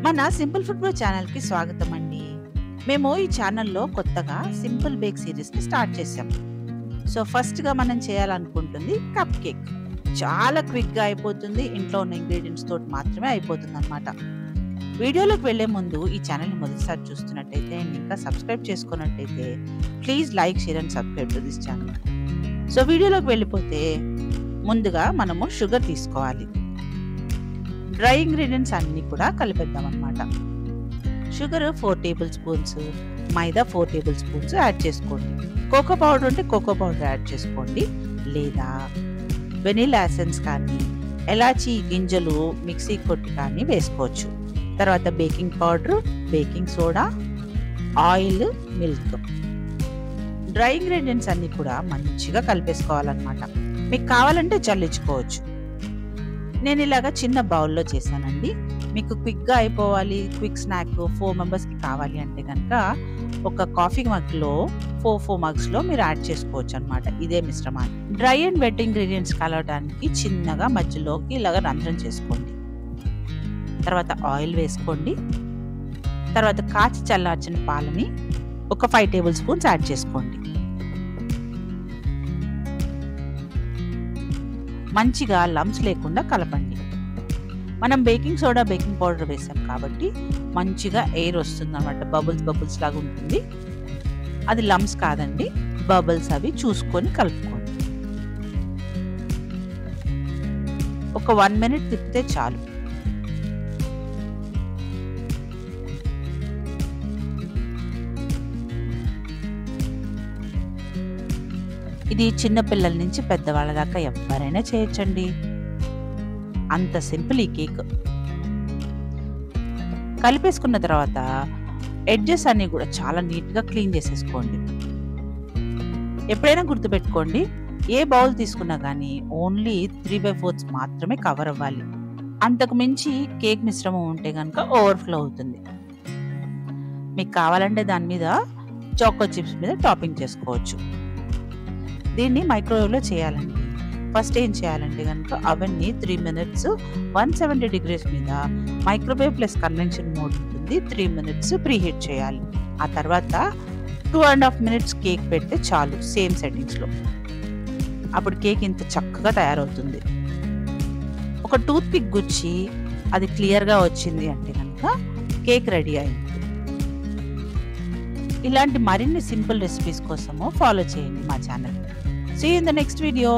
మన simple food pro ఛానల్‌కి స్వాగతం అండి. మేము ఈ ఛానల్‌లో కొత్తగా సింపుల్ బేక్ సీరీస్‌ని స్టార్ట్ చేశాం. సో, ఫస్ట్‌గా మనం చేయాలనుకుంటుంది కప్ కేక్. చాలా క్విక్‌గా అయిపోతుంది. ఇంట్లో ఉన్న ఇంగ్రీడియెంట్స్ తోటి మాత్రమే అయిపోతుందన్నమాట. వీడియోలోకి వెళ్ళే ముందు ఈ ఛానల్‌ని మొదటిసారి చూస్తున్నట్టయితే అండ్ ఇంకా సబ్స్క్రైబ్ చేసుకున్నట్టయితే please like, share and subscribe to this channel. So, వీడియోలోకి వెళ్ళిపోతే ముందుగా మనము షుగర్ తీసుకోవాలి. డ్రై ఇంగ్రీడియెంట్స్ అన్నీ కూడా కలిపేద్దాం అన్నమాట. షుగర్ 4 టేబుల్ స్పూన్స్, మైదా 4 టేబుల్ స్పూన్స్ యాడ్ చేసుకోండి. కోకో పౌడర్ ఉంటే కోకో పౌడర్ యాడ్ చేసుకోండి, లేదా వెనిలా ఎసెన్స్ కానీ ఎలాచీ గింజలు మిక్సీ కొట్టి కానీ వేసుకోవచ్చు. తర్వాత baking powder, baking soda, oil, milk. Dry ingredients అన్నీ కూడా మంచిగా కలిపేసుకోవాలన్నమాట. మీకు కావాలంటే చల్లించుకోవచ్చు. నేను ఇలాగా చిన్న బౌల్లో చేశానండి. మీకు క్విక్గా అయిపోవాలి, క్విక్ స్నాక్ 4 మెంబర్స్కి కావాలి అంటే కనుక ఒక కాఫీ మగ్లో 4 మగ్స్లో మీరు యాడ్ చేసుకోవచ్చు అనమాట ఇదే మిశ్రమాన్ని. డ్రై అండ్ వెట్ ఇంగ్రీడియంట్స్ కలవడానికి చిన్నగా మధ్యలోకి ఇలాగ రంధ్రం చేసుకోండి. తర్వాత ఆయిల్ వేసుకోండి. తర్వాత కాచి చల్లార్చిన పాలని ఒక 5 టేబుల్ స్పూన్స్ యాడ్ చేసుకోండి. మంచిగా లమ్స్ లేకుండా కలపండి. మనం బేకింగ్ సోడా, బేకింగ్ పౌడర్ వేసాం కాబట్టి మంచిగా ఎయిర్ వస్తుంది అన్నమాట. బబుల్స్ లాగా ఉంటుంది. అది లమ్స్ కాదండి, బబుల్స్. అవి చూసుకొని కలుపుకోండి. ఒక 1 మినిట్ తిప్పితే చాలు. ఇది చిన్న పిల్లల నుంచి పెద్దవాళ్ళ దాకా ఎవరైనా చేయొచ్చండి. అంత సింపుల్ ఈ కేక్. కలిపేసుకున్న తర్వాత ఎడ్జెస్ అన్ని కూడా చాలా నీట్గా క్లీన్ చేసేసుకోండి. ఎప్పుడైనా గుర్తుపెట్టుకోండి, ఏ బౌల్ తీసుకున్నా కానీ ఓన్లీ 3/4 మాత్రమే కవర్ అవ్వాలి. అంతకు మించి కేక్ మిశ్రమం ఉంటే కనుక ఓవర్ఫ్లో అవుతుంది. మీకు కావాలంటే దాని మీద చాకో చిప్స్ మీద టాపింగ్ చేసుకోవచ్చు. దీన్ని మైక్రోవేవ్లో చేయాలండి. ఫస్ట్ ఏం చేయాలంటే కనుక అవన్నీ 3 మినిట్స్ 170 డిగ్రీస్ మీద మైక్రోవేవ్ ప్లస్ కన్వెన్షన్ మోడ్ ఉంటుంది. 3 మినిట్స్ ప్రీహీట్ చేయాలి. ఆ తర్వాత 2.5 మినిట్స్ కేక్ పెడితే చాలు, సేమ్ సెట్టింగ్స్లో. అప్పుడు కేక్ ఇంత చక్కగా తయారవుతుంది. ఒక టూత్ పిక్ గుచ్చి అది క్లియర్గా వచ్చింది అంటే కనుక కేక్ రెడీ అయింది. ఇలాంటి మరిన్ని సింపుల్ రెసిపీస్ కోసము ఫాలో చేయండి మా channel. See you in the next video.